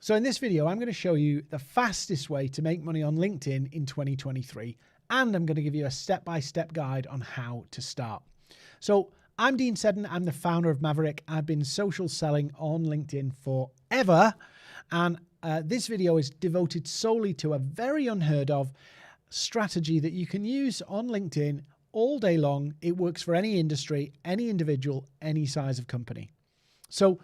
So in this video, I'm going to show you the fastest way to make money on LinkedIn in 2023, and I'm going to give you a step-by-step guide on how to start. So I'm Dean Seddon. I'm the founder of Maverick. I've been social selling on LinkedIn forever, and this video is devoted solely to a very unheard of strategy that you can use on LinkedIn all day long. It works for any industry, any individual, any size of company. So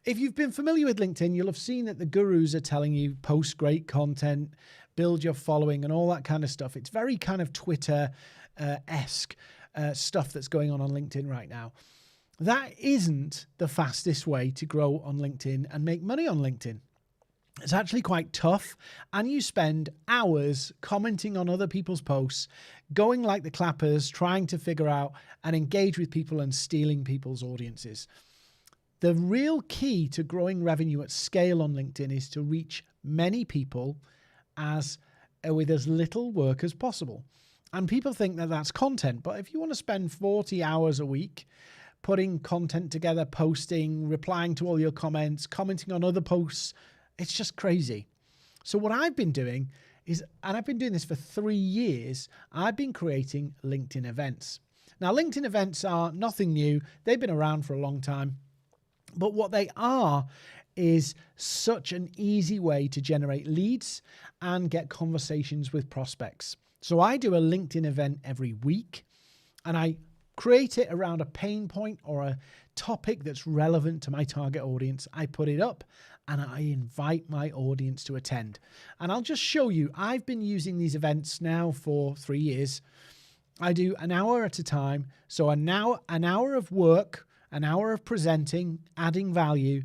if you've been familiar with LinkedIn, you'll have seen that the gurus are telling you post great content, build your following and all that kind of stuff. It's very kind of Twitter-esque stuff that's going on LinkedIn right now. That isn't the fastest way to grow on LinkedIn and make money on LinkedIn. It's actually quite tough, and you spend hours commenting on other people's posts, going like the clappers, trying to figure out and engage with people and stealing people's audiences. The real key to growing revenue at scale on LinkedIn is to reach many people with as little work as possible. And people think that that's content, but if you want to spend 40 hours a week putting content together, posting, replying to all your comments, commenting on other posts, it's just crazy. So what I've been doing is, and I've been doing this for 3 years, I've been creating LinkedIn events. Now, LinkedIn events are nothing new. They've been around for a long time. But what they are is such an easy way to generate leads and get conversations with prospects. So I do a LinkedIn event every week, and I create it around a pain point or a topic that's relevant to my target audience. I put it up and I invite my audience to attend. And I'll just show you, I've been using these events now for 3 years. I do an hour at a time. So an hour of work, an hour of presenting, adding value,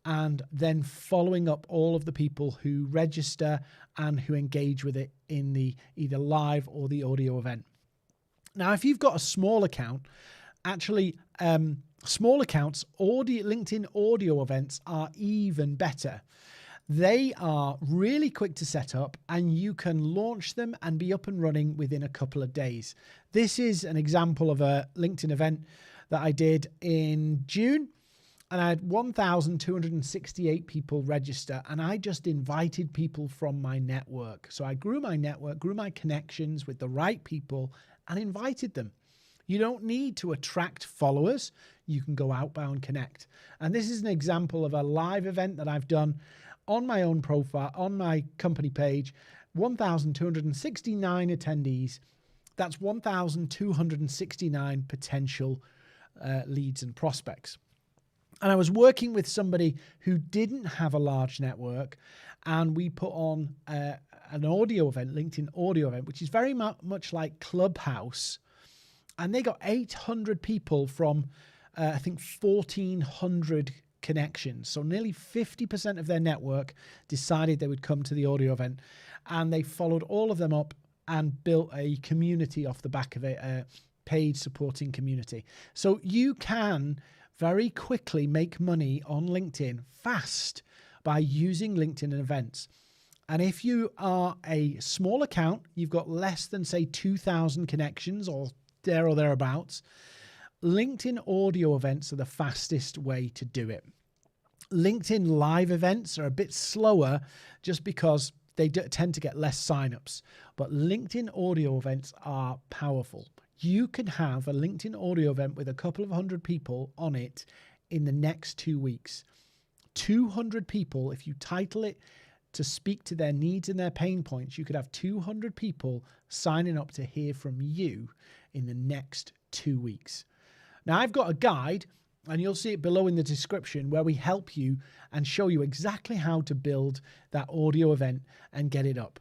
and then following up all of the people who register and who engage with it in the either live or the audio event. Now, if you've got a small account, actually small accounts, LinkedIn audio events are even better. They are really quick to set up, and you can launch them and be up and running within a couple of days. This is an example of a LinkedIn event that I did in June, and I had 1,268 people register, and I just invited people from my network. So I grew my network, grew my connections with the right people and invited them. You don't need to attract followers. You can go outbound connect. And this is an example of a live event that I've done on my own profile, on my company page, 1,269 attendees. That's 1,269 potential leads and prospects. And I was working with somebody who didn't have a large network, and we put on an audio event, LinkedIn audio event, which is very much like Clubhouse. And they got 800 people from, I think, 1,400 connections. So nearly 50% of their network decided they would come to the audio event, and they followed all of them up and built a community off the back of it, a paid supporting community. So you can very quickly make money on LinkedIn fast by using LinkedIn events. And if you are a small account, you've got less than, say, 2,000 connections or thereabouts, LinkedIn audio events are the fastest way to do it. LinkedIn live events are a bit slower just because they tend to get less signups, but LinkedIn audio events are powerful. You can have a LinkedIn audio event with a couple of hundred people on it in the next 2 weeks. 200 people, if you title it to speak to their needs and their pain points, you could have 200 people signing up to hear from you in the next 2 weeks. Now, I've got a guide, and you'll see it below in the description, where we help you and show you exactly how to build that audio event and get it up.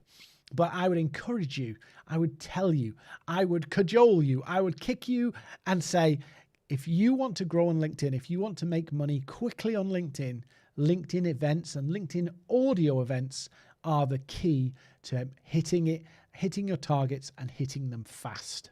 But I would encourage you, I would tell you, I would cajole you, I would kick you and say, if you want to grow on LinkedIn, if you want to make money quickly on LinkedIn, LinkedIn events and LinkedIn audio events are the key to hitting your targets and hitting them fast.